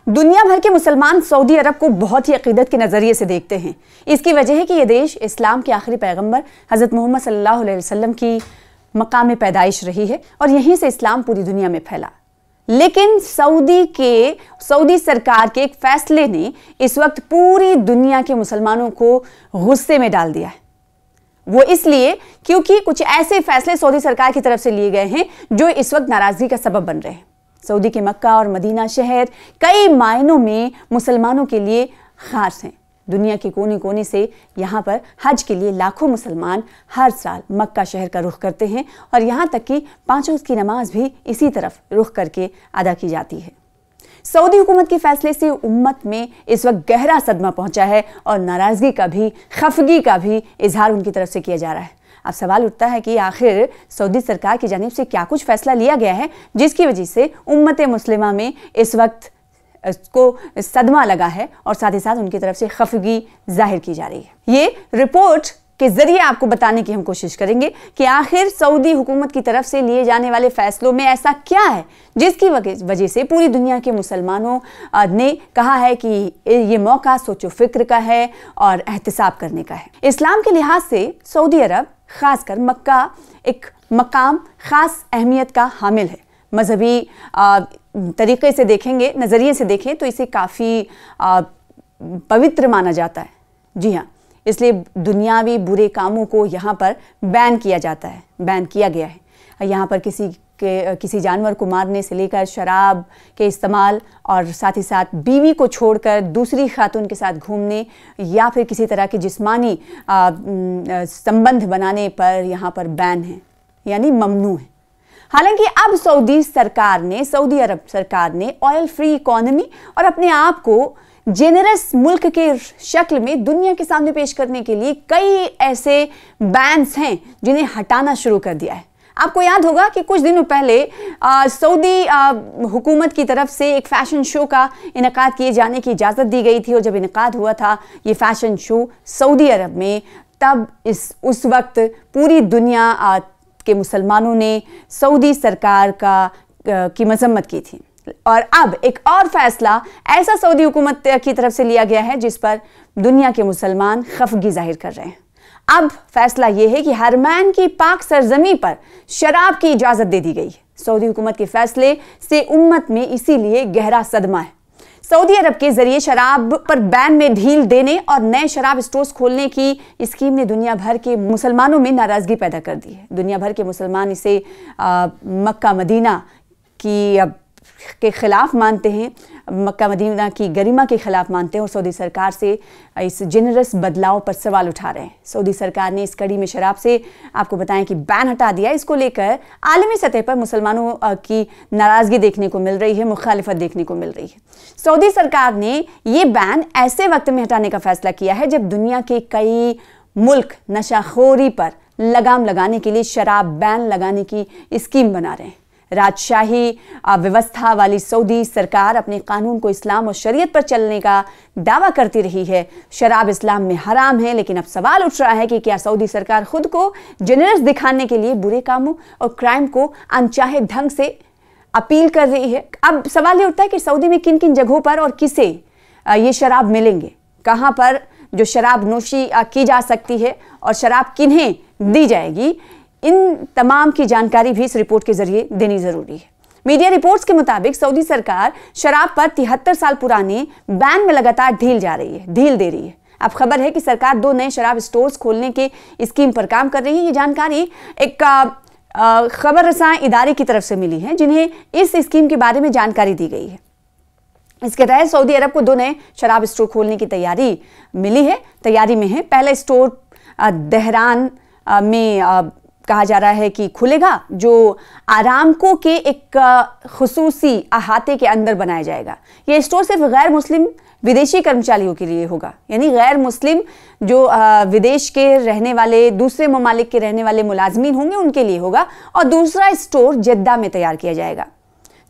दुनिया भर के मुसलमान सऊदी अरब को बहुत ही अकीदत के नज़रिए से देखते हैं। इसकी वजह है कि यह देश इस्लाम के आखिरी पैगंबर हज़रत मोहम्मद सल्लल्लाहु अलैहि वसल्लम की मकाम पैदाइश रही है और यहीं से इस्लाम पूरी दुनिया में फैला। लेकिन सऊदी सरकार के एक फैसले ने इस वक्त पूरी दुनिया के मुसलमानों को गुस्से में डाल दिया है। वो इसलिए क्योंकि कुछ ऐसे फैसले सऊदी सरकार की तरफ से लिए गए हैं जो इस वक्त नाराजगी का सबब बन रहे हैं। सऊदी के मक्का और मदीना शहर कई मायनों में मुसलमानों के लिए खास हैं। दुनिया के कोने कोने से यहाँ पर हज के लिए लाखों मुसलमान हर साल मक्का शहर का रुख करते हैं और यहाँ तक कि पांचों वक्त की नमाज भी इसी तरफ रुख करके अदा की जाती है। सऊदी हुकूमत के फैसले से उम्मत में इस वक्त गहरा सदमा पहुंचा है और नाराजगी का भी, खफगी का भी इजहार उनकी तरफ से किया जा रहा है। अब सवाल उठता है कि आखिर सऊदी सरकार की जानिब से क्या कुछ फैसला लिया गया है जिसकी वजह से उम्मत मुस्लिमा में इस वक्त को सदमा लगा है और साथ ही साथ उनकी तरफ से खफगी जाहिर की जा रही है। ये रिपोर्ट के जरिए आपको बताने की हम कोशिश करेंगे कि आखिर सऊदी हुकूमत की तरफ से लिए जाने वाले फैसलों में ऐसा क्या है जिसकी वजह से पूरी दुनिया के मुसलमानों ने कहा है कि ये मौका सोचो फिक्र का है और एहतिसाब करने का है। इस्लाम के लिहाज से सऊदी अरब खासकर मक्का एक मकाम खास अहमियत का हामिल है। मजहबी तरीके से देखेंगे, नज़रिए से देखें तो इसे काफ़ी पवित्र माना जाता है। जी हाँ, इसलिए दुनियावी बुरे कामों को यहाँ पर बैन किया जाता है, बैन किया गया है। यहाँ पर किसी जानवर को मारने से लेकर शराब के इस्तेमाल और साथ ही साथ बीवी को छोड़कर दूसरी खातून के साथ घूमने या फिर किसी तरह के जिस्मानी संबंध बनाने पर यहाँ पर बैन है, यानी ममनू है। हालांकि अब सऊदी अरब सरकार ने ऑयल फ्री इकोनॉमी और अपने आप को जेनरस मुल्क के शक्ल में दुनिया के सामने पेश करने के लिए कई ऐसे बैन्स हैं जिन्हें हटाना शुरू कर दिया है। आपको याद होगा कि कुछ दिनों पहले सऊदी हुकूमत की तरफ से एक फैशन शो का इनेकाद किए जाने की इजाज़त दी गई थी और जब इनेकाद हुआ था ये फैशन शो सऊदी अरब में, तब उस वक्त पूरी दुनिया के मुसलमानों ने सऊदी सरकार की मजम्मत की थी। और अब एक और फैसला ऐसा सऊदी हुकूमत की तरफ से लिया गया है जिस पर दुनिया के मुसलमान खफगी जाहिर कर रहे हैं। अब फैसला यह है कि हरमैन की पाक सरजमी पर शराब की इजाजत दे दी गई है। सऊदी हुकूमत के फैसले से उम्मत में इसीलिए गहरा सदमा है। सऊदी अरब के जरिए शराब पर बैन में ढील देने और नए शराब स्टोर्स खोलने की स्कीम ने दुनिया भर के मुसलमानों में नाराजगी पैदा कर दी है। दुनिया भर के मुसलमान इसे मक्का मदीना के खिलाफ मानते हैं, मक्का मदीना की गरिमा के खिलाफ मानते हैं और सऊदी सरकार से इस जेनरस बदलाव पर सवाल उठा रहे हैं। सऊदी सरकार ने इस कड़ी में शराब से आपको बताएं कि बैन हटा दिया। इसको लेकर आलमी सतह पर मुसलमानों की नाराज़गी देखने को मिल रही है, मुखालिफत देखने को मिल रही है। सऊदी सरकार ने ये बैन ऐसे वक्त में हटाने का फैसला किया है जब दुनिया के कई मुल्क नशाखोरी पर लगाम लगाने के लिए शराब बैन लगाने की स्कीम बना रहे हैं। राजशाही व्यवस्था वाली सऊदी सरकार अपने कानून को इस्लाम और शरीयत पर चलने का दावा करती रही है। शराब इस्लाम में हराम है, लेकिन अब सवाल उठ रहा है कि क्या सऊदी सरकार खुद को जेनरस दिखाने के लिए बुरे कामों और क्राइम को अनचाहे ढंग से अपील कर रही है। अब सवाल ये उठता है कि सऊदी में किन किन जगहों पर और किसे ये शराब मिलेंगे, कहाँ पर जो शराब नोशी की जा सकती है और शराब किन्हें दी जाएगी। इन तमाम की जानकारी भी इस रिपोर्ट के जरिए देनी जरूरी है। मीडिया रिपोर्ट्स के मुताबिक सऊदी सरकार शराब पर 73 साल पुराने बैन में लगातार ढील दे रही है। अब खबर है कि सरकार 2 नए शराब स्टोर्स खोलने के स्कीम पर काम कर रही है। ये जानकारी एक खबर रसां इदारे की तरफ से मिली है जिन्हें इस स्कीम के बारे में जानकारी दी गई है। इसके तहत सऊदी अरब को 2 नए शराब स्टोर खोलने की तैयारी में है। पहला स्टोर दहरान में कहा जा रहा है कि खुलेगा, जो आरामको के एक खुसूसी अहाते के अंदर बनाया जाएगा। ये स्टोर सिर्फ गैर मुस्लिम विदेशी कर्मचारियों के लिए होगा, यानी गैर मुस्लिम जो विदेश के रहने वाले, दूसरे ममालिक के रहने वाले मुलाजमीन होंगे उनके लिए होगा। और दूसरा स्टोर जेद्दा में तैयार किया जाएगा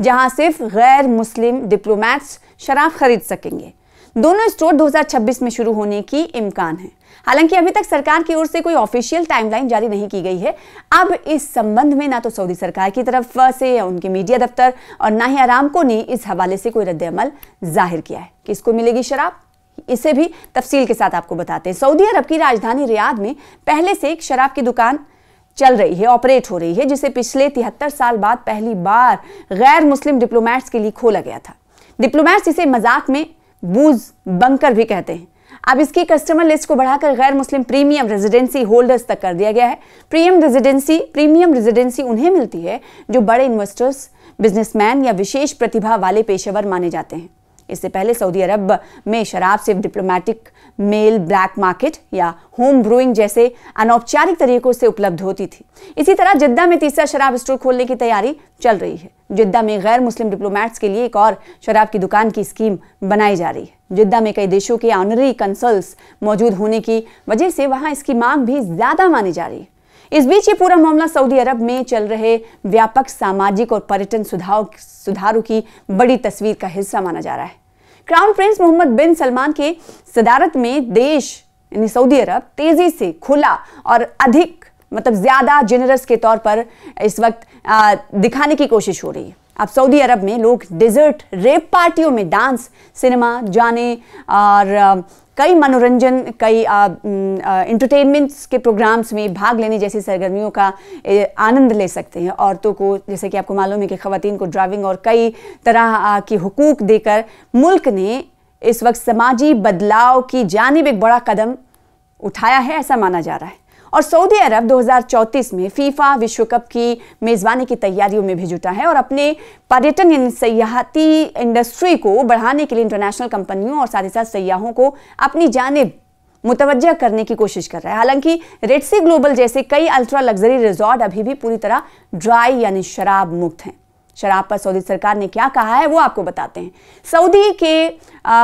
जहां सिर्फ गैर मुस्लिम डिप्लोमैट्स शराब खरीद सकेंगे। दोनों स्टोर 2026 में शुरू होने की इम्कान है। हालांकि अभी तक सरकार की ओर से कोई ऑफिशियल टाइमलाइन जारी नहीं की गई है। अब इस संबंध में ना तो सऊदी सरकार की तरफ से या उनके मीडिया दफ्तर और ना ही अरामको ने इस हवाले से कोई रद्द-ए-अमल जाहिर किया है। किसको मिलेगी शराब, इसे भी तफसील के साथ आपको बताते हैं। सऊदी अरब की राजधानी रियाद में पहले से एक शराब की दुकान चल रही है, ऑपरेट हो रही है, जिसे पिछले 73 साल बाद पहली बार गैर मुस्लिम डिप्लोमैट्स के लिए खोला गया था। डिप्लोमैट्स इसे मजाक में बूज बंकर भी कहते हैं। अब इसकी कस्टमर लिस्ट को बढ़ाकर गैर मुस्लिम प्रीमियम रेजिडेंसी होल्डर्स तक कर दिया गया है। प्रीमियम रेजिडेंसी उन्हें मिलती है जो बड़े इन्वेस्टर्स, बिजनेसमैन या विशेष प्रतिभा वाले पेशेवर माने जाते हैं। इससे पहले सऊदी अरब में शराब सिर्फ डिप्लोमेटिक मेल, ब्लैक मार्केट या होम ब्रूइंग जैसे अनौपचारिक तरीकों से उपलब्ध होती थी। इसी तरह जिद्दा में तीसरा शराब स्टोर खोलने की तैयारी चल रही है। जिद्दा में गैर मुस्लिम डिप्लोमैट्स के लिए एक और शराब की दुकान की स्कीम बनाई जा रही है। जिद्दा में कई देशों के ऑनरी कंसल्स मौजूद होने की वजह से वहां इसकी मांग भी ज्यादा मानी जा रही है। इस बीच ये पूरा मामला सऊदी अरब में चल रहे व्यापक सामाजिक और पर्यटन सुधारों की बड़ी तस्वीर का हिस्सा माना जा रहा है। क्राउन प्रिंस मोहम्मद बिन सलमान के सदारत में देश यानी सऊदी अरब तेजी से खुला और अधिक ज्यादा जेनरस के तौर पर इस वक्त दिखाने की कोशिश हो रही है। अब सऊदी अरब में लोग डेजर्ट रेप पार्टियों में डांस, सिनेमा जाने और कई मनोरंजन, कई एंटरटेनमेंट्स के प्रोग्राम्स में भाग लेने जैसी सरगर्मियों का आनंद ले सकते हैं। औरतों को, जैसे कि आपको मालूम है कि ख़वातीन को ड्राइविंग और कई तरह की हुकूक देकर मुल्क ने इस वक्त समाजी बदलाव की जानिब एक बड़ा कदम उठाया है, ऐसा माना जा रहा है। और सऊदी अरब 2034 में फीफा विश्व कप की मेज़बानी की तैयारियों में भी जुटा है और अपने पर्यटन यानी सयाहती इंडस्ट्री को बढ़ाने के लिए इंटरनेशनल कंपनियों और साथ ही साथ सयाहों को अपनी जानिब मुतवज्जा करने की कोशिश कर रहा है। हालांकि रेड सी ग्लोबल जैसे कई अल्ट्रा लग्जरी रिजॉर्ट अभी भी पूरी तरह ड्राई यानी शराब मुक्त हैं। शराब पर सऊदी सरकार ने क्या कहा है वो आपको बताते हैं। सऊदी के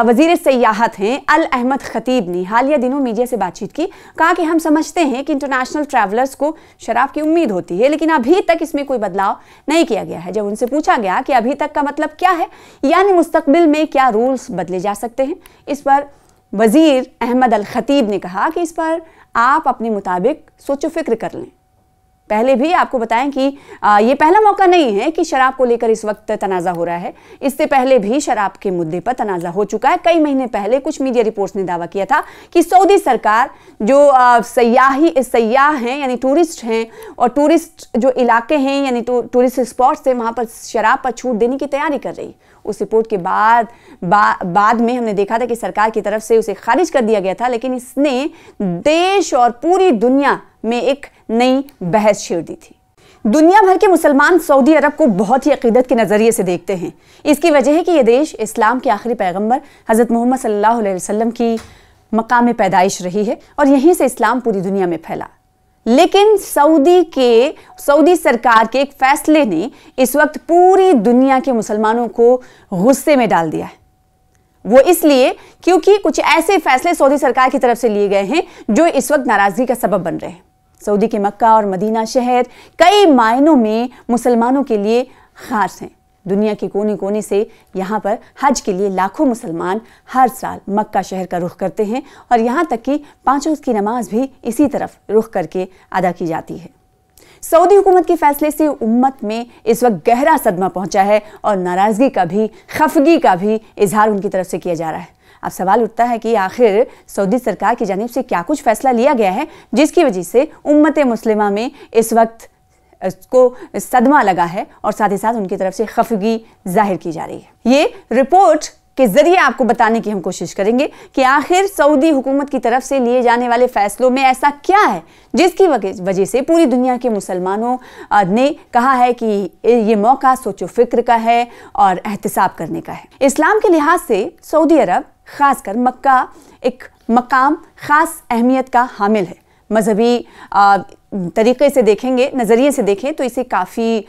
वजीर सयाहत हैं अल अहमद खतीब ने हालिया दिनों मीडिया से बातचीत की। कहा कि हम समझते हैं कि इंटरनेशनल ट्रैवलर्स को शराब की उम्मीद होती है, लेकिन अभी तक इसमें कोई बदलाव नहीं किया गया है। जब उनसे पूछा गया कि अभी तक का मतलब क्या है, यानी मुस्तकबिल में क्या रूल्स बदले जा सकते हैं, इस पर वजीर अहमद अल खतीब ने कहा कि इस पर आप अपने मुताबिक सोचो फिक्र कर लें। पहले भी आपको बताएं कि ये पहला मौका नहीं है कि शराब को लेकर इस वक्त तनाज़ा हो रहा है। इससे पहले भी शराब के मुद्दे पर तनाज़ा हो चुका है। कई महीने पहले कुछ मीडिया रिपोर्ट्स ने दावा किया था कि सऊदी सरकार जो सयाह हैं यानी टूरिस्ट हैं और टूरिस्ट जो इलाके हैं यानी टूरिस्ट स्पॉट्स हैं, वहाँ पर शराब पर छूट देने की तैयारी कर रही। उस रिपोर्ट के बाद में हमने देखा था कि सरकार की तरफ से उसे खारिज कर दिया गया था, लेकिन इसने देश और पूरी दुनिया में एक नई बहस छेड़ दी थी। दुनिया भर के मुसलमान सऊदी अरब को बहुत ही अकीदत के नज़रिए से देखते हैं। इसकी वजह है कि यह देश इस्लाम के आखिरी पैगंबर हज़रत मोहम्मद सल्लल्लाहु अलैहि वसल्लम की मकाम पैदाइश रही है और यहीं से इस्लाम पूरी दुनिया में फैला। लेकिन सऊदी सरकार के एक फैसले ने इस वक्त पूरी दुनिया के मुसलमानों को गुस्से में डाल दिया है। वो इसलिए क्योंकि कुछ ऐसे फैसले सऊदी सरकार की तरफ से लिए गए हैं जो इस वक्त नाराजगी का सबब बन रहे हैं। सऊदी के मक्का और मदीना शहर कई मायनों में मुसलमानों के लिए खास हैं। दुनिया के कोने कोने से यहाँ पर हज के लिए लाखों मुसलमान हर साल मक्का शहर का रुख करते हैं और यहाँ तक कि 5 वक्त की नमाज भी इसी तरफ रुख करके अदा की जाती है। सऊदी हुकूमत के फैसले से उम्मत में इस वक्त गहरा सदमा पहुंचा है और नाराजगी का भी, खफगी का भी इजहार उनकी तरफ से किया जा रहा है। अब सवाल उठता है कि आखिर सऊदी सरकार की जानिब से क्या कुछ फैसला लिया गया है जिसकी वजह से उम्मत मुस्लिमा में इस वक्त को सदमा लगा है और साथ ही साथ उनकी तरफ से खफगी जाहिर की जा रही है। ये रिपोर्ट के जरिए आपको बताने की हम कोशिश करेंगे कि आखिर सऊदी हुकूमत की तरफ से लिए जाने वाले फैसलों में ऐसा क्या है जिसकी वजह से पूरी दुनिया के मुसलमानों ने कहा है कि ये मौका सोचो फिक्र का है और एहतिसाब करने का है। इस्लाम के लिहाज से सऊदी अरब खासकर मक्का एक मकाम खास अहमियत का हामिल है। मजहबी तरीके से देखेंगे, नज़रिए से देखें तो इसे काफ़ी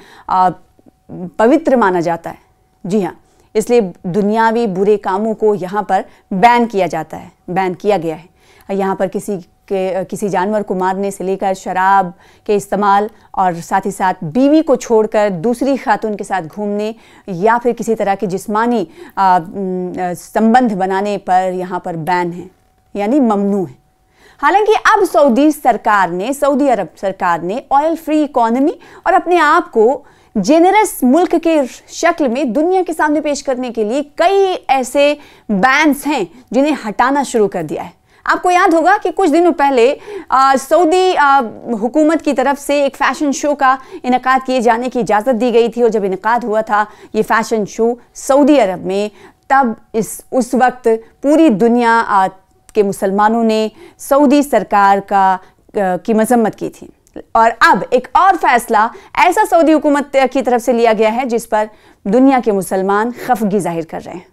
पवित्र माना जाता है। जी हाँ, इसलिए दुनियावी बुरे कामों को यहाँ पर बैन किया जाता है, बैन किया गया है। यहाँ पर किसी के किसी जानवर को मारने से लेकर शराब के इस्तेमाल और साथ ही साथ बीवी को छोड़कर दूसरी खातून के साथ घूमने या फिर किसी तरह के जिस्मानी संबंध बनाने पर यहाँ पर बैन है, यानी ममनू है। हालांकि अब सऊदी अरब सरकार ने ऑयल फ्री इकोनॉमी और अपने आप को जेनरस मुल्क के शक्ल में दुनिया के सामने पेश करने के लिए कई ऐसे बैन्स हैं जिन्हें हटाना शुरू कर दिया है। आपको याद होगा कि कुछ दिनों पहले सऊदी हुकूमत की तरफ से एक फैशन शो का इनेकाद किए जाने की इजाज़त दी गई थी, और जब इनेकाद हुआ था ये फैशन शो सऊदी अरब में, तब उस वक्त पूरी दुनिया के मुसलमानों ने सऊदी सरकार की मजम्मत की थी। और अब एक और फैसला ऐसा सऊदी हुकूमत की तरफ से लिया गया है जिस पर दुनिया के मुसलमान खफगी जाहिर कर रहे हैं।